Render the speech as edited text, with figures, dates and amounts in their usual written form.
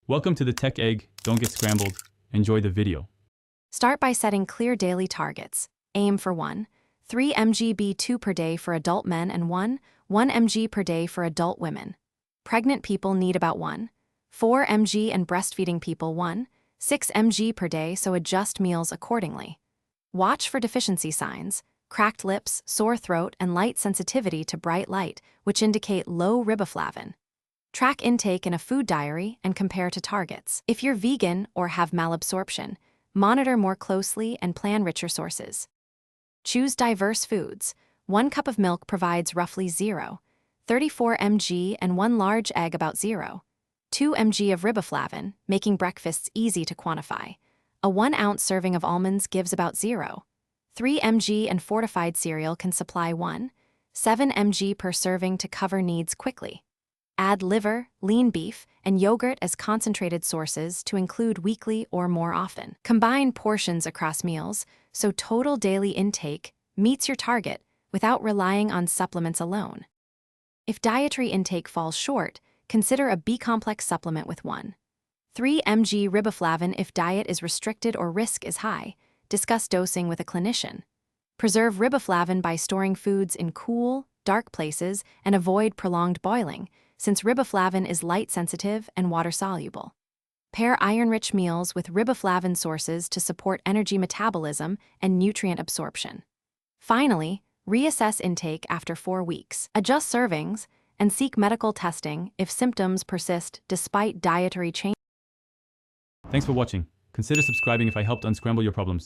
Welcome to the Tech Egg. Don't get scrambled. Enjoy the video. Start by setting clear daily targets. Aim for 3 mg B2 per day for adult men and 1 mg per day for adult women. Pregnant people need about 4 mg and breastfeeding people 6 mg per day, so adjust meals accordingly. Watch for deficiency signs, cracked lips, sore throat, and light sensitivity to bright light, which indicate low riboflavin. Track intake in a food diary and compare to targets. If you're vegan or have malabsorption, monitor more closely and plan richer sources. Choose diverse foods. 1 cup of milk provides roughly 0.34 mg and 1 large egg about 0.2 mg of riboflavin, making breakfasts easy to quantify. A 1-ounce serving of almonds gives about 0.3 mg, and fortified cereal can supply 1.7 mg per serving to cover needs quickly. Add liver, lean beef, and yogurt as concentrated sources to include weekly or more often. Combine portions across meals so total daily intake meets your target without relying on supplements alone. If dietary intake falls short, consider a B-complex supplement with 3 mg riboflavin. If diet is restricted or risk is high, discuss dosing with a clinician. Preserve riboflavin by storing foods in cool, dark places and avoid prolonged boiling, since riboflavin is light-sensitive and water-soluble. Pair iron-rich meals with riboflavin sources to support energy metabolism and nutrient absorption. Finally, reassess intake after 4 weeks. Adjust servings and seek medical testing if symptoms persist despite dietary change. Thanks for watching. Consider subscribing if I helped unscramble your problems.